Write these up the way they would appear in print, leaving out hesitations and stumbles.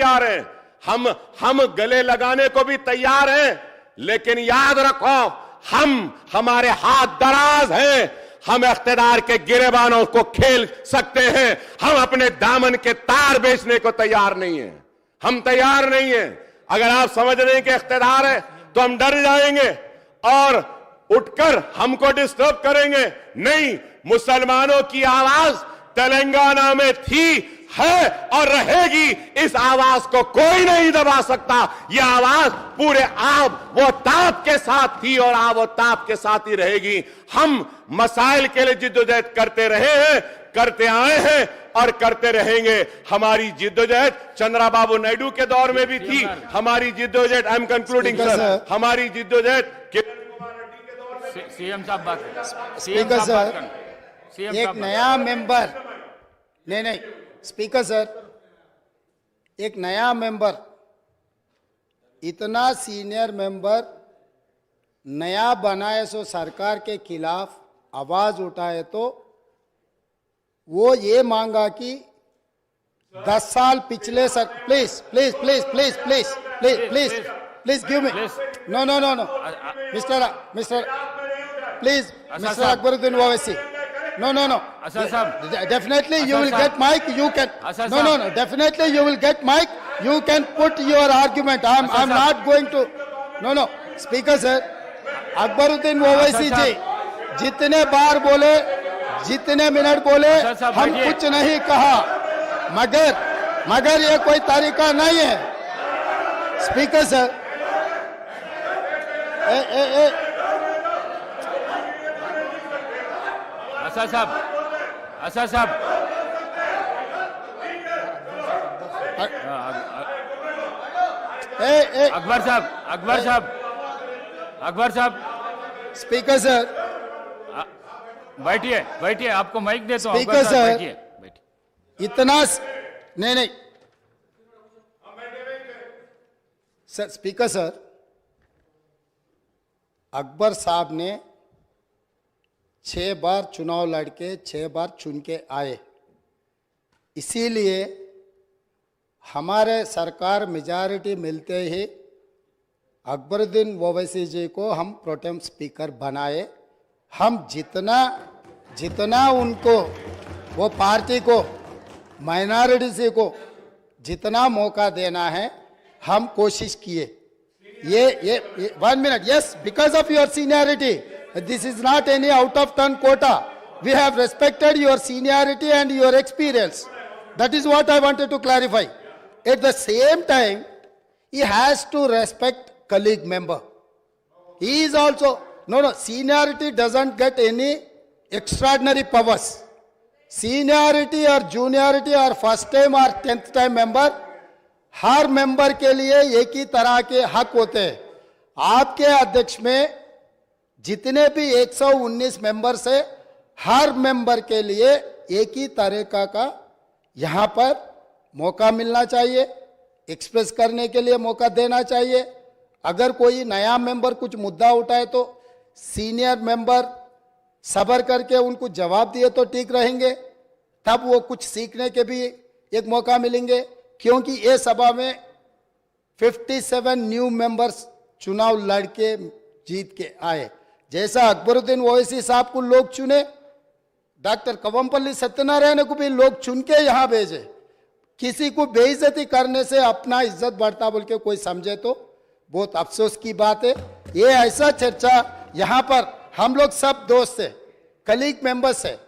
तैयार हैं, हम गले लगाने को भी तैयार हैं, लेकिन याद रखो हमारे हाथ दराज हैं, हम इख्तिदार के गिरेबानों को खेल सकते हैं, हम अपने दामन के तार बेचने को तैयार नहीं हैं, हम तैयार नहीं हैं। अगर आप समझ रहे हैं कि इख्तिदार है तो हम डर जाएंगे और उठकर हमको डिस्टर्ब करेंगे, नहीं, मुसलमानों की आवाज तेलंगाना में थी, है और रहेगी। इस आवाज को कोई नहीं दबा सकता। यह आवाज पूरे आब वो ताप के साथ थी और आब वो ताप के साथ ही रहेगी। हम मसाइल के लिए जिद्दोजहद करते रहे हैं, करते आए हैं और करते रहेंगे। हमारी जिद्दोजहद चंद्रबाबू नायडू के दौर में भी थी, हमारी जिद्दोजहद, आई एम कंक्लूडिंग सर, हमारी जिद्दोजहद सीएम साहब बात करें। स्पीकर सर, एक नया मेंबर, नहीं स्पीकर सर, एक नया मेंबर, इतना सीनियर मेंबर नया बनाए सो सरकार के खिलाफ आवाज उठाए तो वो ये मांगा कि 10 साल पिछले sir, please please please please please please please please give me, no mister please, mister Akbaruddin Owaisi, no definitely you will get mic, you can, no definitely you will get mic, you can put your argument, I'm not going to, no speaker sir, Akbaruddin Owaisi ji जितने बार बोले, जितने minute बोले, हम कुछ नहीं कहा, मगर ये कोई तरीका नहीं है। स्पीकर सर, असद साहब, अकबर साहब, स्पीकर सर, बैठिए, आपको माइक देता हूं। स्पीकर सर, बैठिए, इतना नहीं सर, स्पीकर सर, अकबर साहब ने 6 बार चुनाव लड़के 6 बार चुन के आए, इसीलिए हमारे सरकार मेजॉरिटी मिलते ही अकबरुद्दीन ओवैसी जी को हम प्रोटेम स्पीकर बनाए। हम जितना उनको, वो पार्टी को, माइनॉरिटी को जितना मौका देना है हम कोशिश किए। ये 1 minute, yes, because of your seniority, this is not any out of turn quota, we have respected your seniority and your experience, that is what I wanted to clarify. At the same time, he has to respect colleague member, he is also, no seniority doesn't get any extraordinary powers, seniority or juniority or first time or 10th time member, her member के लिए एक ही तरह के हक होते हैं। आपके अध्यक्ष में जितने भी 119 मेंबर्स है, हर मेंबर के लिए एक ही तरीका का यहाँ पर मौका मिलना चाहिए, एक्सप्रेस करने के लिए मौका देना चाहिए। अगर कोई नया मेंबर कुछ मुद्दा उठाए तो सीनियर मेंबर सब्र करके उनको जवाब दिए तो ठीक रहेंगे, तब वो कुछ सीखने के भी एक मौका मिलेंगे। क्योंकि ये सभा में 57 न्यू मेंबर्स चुनाव लड़के जीत के आए। जैसा अकबरुद्दीन ओवैसी साहब को लोग चुने, डॉक्टर कवंपल्ली सत्यनारायण को भी लोग चुन के यहाँ भेजे। किसी को बेइज्जती करने से अपना इज्जत बढ़ता बोल के कोई समझे तो बहुत अफसोस की बात है। ये ऐसा चर्चा यहाँ पर हम लोग सब दोस्त है, कलीग मेंबर्स है,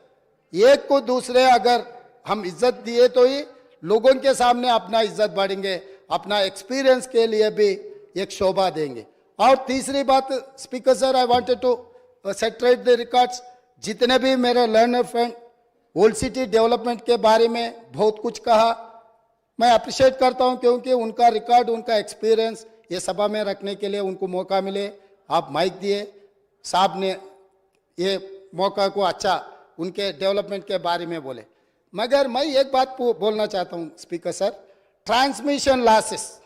एक को दूसरे अगर हम इज्जत दिए तो ही लोगों के सामने अपना इज्जत बढ़ेंगे, अपना एक्सपीरियंस के लिए भी एक शोभा देंगे। और तीसरी बात speaker sir, I wanted to set right the records. जितने भी मेरे learner friend old city development के बारे में बहुत कुछ कहा, मैं अप्रिशिएट करता हूं, क्योंकि उनका रिकॉर्ड, उनका एक्सपीरियंस ये सभा में रखने के लिए उनको मौका मिले। आप माइक दिए, साहब ने ये मौका को अच्छा उनके डेवलपमेंट के बारे में बोले। मगर मैं एक बात बोलना चाहता हूं स्पीकर सर, ट्रांसमिशन लॉसेस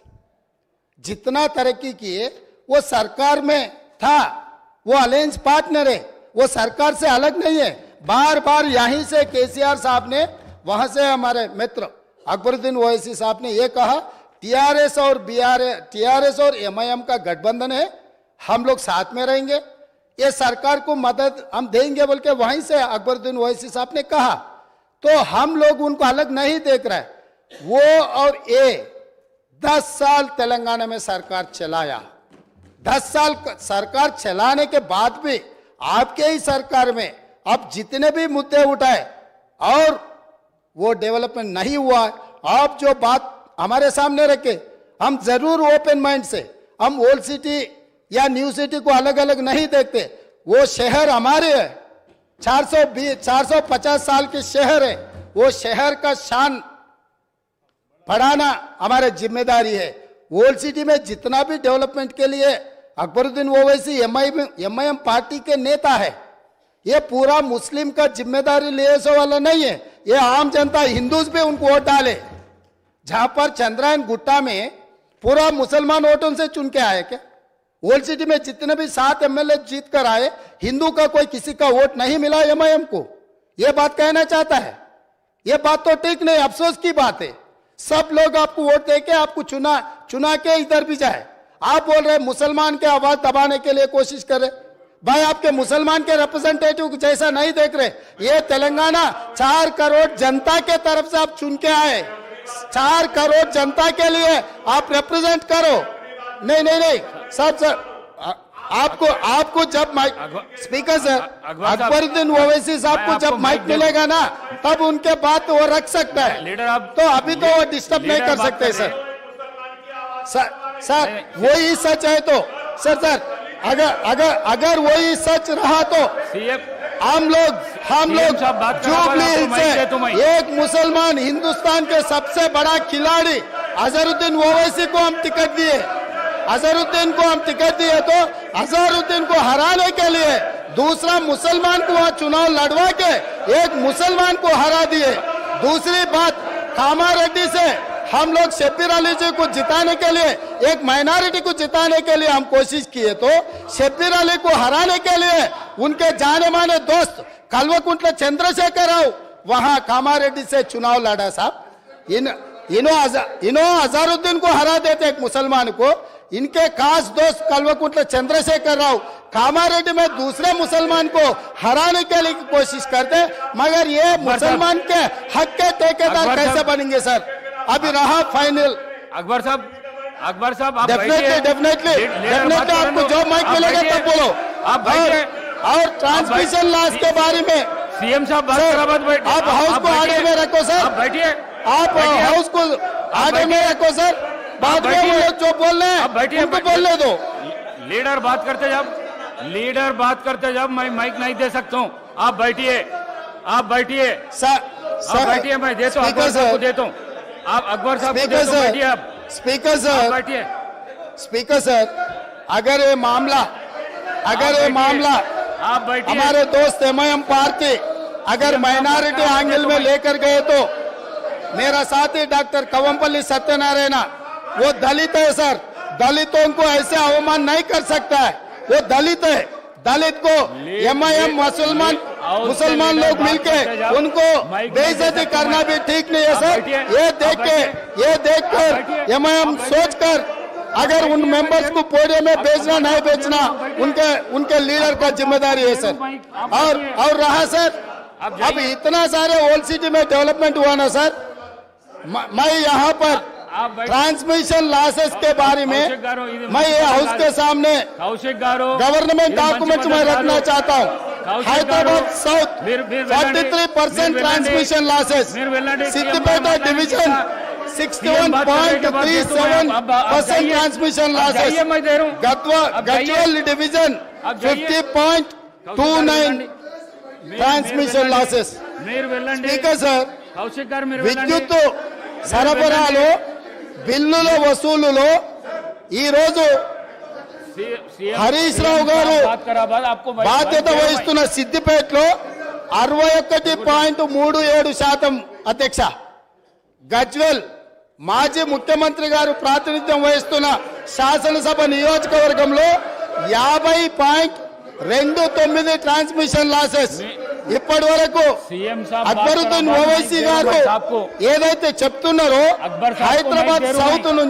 जितना तरक्की किए वो सरकार में था, वो अलायंस पार्टनर है, वो सरकार से अलग नहीं है। बार बार यहीं से केसीआर साहब ने, वहां से हमारे मित्र अकबरुद्दीन ओवैसी साहब ने ये कहा टीआरएस और एमआईएम का गठबंधन है, हम लोग साथ में रहेंगे, ये सरकार को मदद हम देंगे बोल के वहीं से अकबरुद्दीन ओवैसी साहब ने कहा। तो हम लोग उनको अलग नहीं देख रहे। वो और ये 10 साल तेलंगाना में सरकार चलाया, 10 साल सरकार चलाने के बाद भी आपके ही सरकार में अब जितने भी मुद्दे उठाए और वो डेवलपमेंट नहीं हुआ। आप जो बात हमारे सामने रखे, हम जरूर ओपन माइंड से, हम ओल्ड सिटी या न्यू सिटी को अलग अलग नहीं देखते। वो शहर हमारे है, 450 साल के शहर है, वो शहर का शान बढ़ाना हमारी जिम्मेदारी है। ओल्ड सिटी में जितना भी डेवलपमेंट के लिए अकबरुद्दीन ओवैसी एमआईएम पार्टी के नेता है, ये पूरा मुस्लिम का जिम्मेदारी ले वाला नहीं है। ये आम जनता हिंदूज भी उनको वोट डाले। जहां पर चंद्रायन गुट्टा में पूरा मुसलमान वोटों से चुन के आए क्या? ओल्ड सिटी में जितने भी 7 एमएलए जीत कर आए, हिंदू का कोई किसी का वोट नहीं मिला एमआईएम को। ये बात कहना चाहता है, ये बात तो ठीक नहीं, अफसोस की बात है। सब लोग आपको वोट देके आपको चुना के इधर भी जाए। आप बोल रहे मुसलमान के आवाज दबाने के लिए कोशिश कर रहे। भाई आपके मुसलमान के रिप्रेजेंटेटिव जैसा नहीं देख रहे। ये तेलंगाना 4 करोड़ जनता के तरफ से आप चुन के आए, 4 करोड़ जनता के लिए आप रिप्रेजेंट करो। नहीं नहीं नहीं सर आपको जब mike speaker sir Akbaruddin Owaisi साहब को जब माइक मिलेगा ना, तब उनके बात वो रख सकता है। लीडर आप तो अभी तो वो डिस्टर्ब नहीं कर सकते सर वही सच है तो सर अगर वही सच रहा तो हम लोग जुबली हिल्स से एक मुसलमान हिंदुस्तान के सबसे बड़ा खिलाड़ी अजहरुद्दीन ओवैसी को हम टिकट दिए। अजहरुद्दीन को हम टिकट दिए तो अजहरुद्दीन को हराने के लिए दूसरा मुसलमान को वहां चुनाव लड़वा के एक मुसलमान को हरा दिए। दूसरी बात, कामारेड्डी से हम लोग शब्बीर अली जी को जिताने के लिए, एक माइनॉरिटी को जिताने के लिए हम कोशिश किए, तो शब्बीर अली को हराने के लिए उनके जाने माने दोस्त कल्वकुंट्ला चंद्रशेखर राव वहां कामारेड्डी से चुनाव लड़ा साहब। इन्हों अजहरुद्दीन को हरा देते एक मुसलमान को, इनके खास दोस्त कल्वकुंट्ला चंद्रशेखर राव कामारेड्डी में दूसरे मुसलमान को हराने के लिए कोशिश करते। मगर ये मुसलमान के हक के ठेकेदार कैसे बनेंगे सर? अभी रहा फाइनल। अकबर साहब आप डेफिनेटली आपको जो माइक मिलेगा तब बोलो। आप और ट्रांसमिशन लॉस के बारे में सीएम साहब आप हाउस को आगे में रखो सर। आप बैठिए, आप हाउस को आगे में रखो सर। बाद में वो लोग जो बोल रहे हैं उनको बोलने दो। लीडर बात करते जब मैं माइक नहीं दे सकता हूँ। आप बैठिए सर बैठिए, मैं देता हूँ अकबर साहब को देता हूँ। आप अकबर साहब को देता हूँ, बैठिए आप। स्पीकर सर अगर ये मामला आप बैठिए। हमारे दोस्त एमआईएम पार्टी अगर माइनॉरिटी एंगल में लेकर गए तो मेरा साथी डॉक्टर कवंपल्ली सत्यनारायण वो दलित है सर। दलितों को ऐसे अवमान नहीं कर सकता है, वो दलित है। दलित को एमआईएम मुसलमान लोग मिलके उनको बेइज्जती करना भी ठीक नहीं है सर। ये देख कर एमआईएम सोच कर अगर उन मेंबर्स को पोडियम में भेजना नहीं भेजना उनके लीडर का जिम्मेदारी है सर। और रहा सर अब इतना सारे ओल्ड सिटी में डेवलपमेंट हुआ ना सर, मैं यहाँ पर ट्रांसमिशन लॉसेस के बारे में मैं ये हाउस के सामने गवर्नमेंट डॉक्यूमेंट में रखना चाहता हूँ। Hyderabad south 43% transmission losses, Siddipeta division 61.37% transmission losses, Gadwal division 50.29 transmission losses. Speaker sir విద్యుత్ సరఫరాలో బిల్లుల వసూలులో ఈ రోజు హరీష్ రావు గారు బాధ్యత వహిస్తున్న సిద్దిపేటలో 61.37% అధ్యక్ష, గజ్వెల్ మాజీ ముఖ్యమంత్రి గారు ప్రాతినిధ్యం వహిస్తున్న శాసనసభ నియోజకవర్గంలో 50.29 ట్రాన్స్మిషన్ లాసెస్, ఇప్పటి వరకు सीएम साहब అక్బరుద్దీన్ ఓవైసీ గారు साहब को ఏదైతే చెప్తున్నారో అక్బర్ సాబ్ को హైదరాబాద్ మైక్ దే రో సౌత్ నుంచి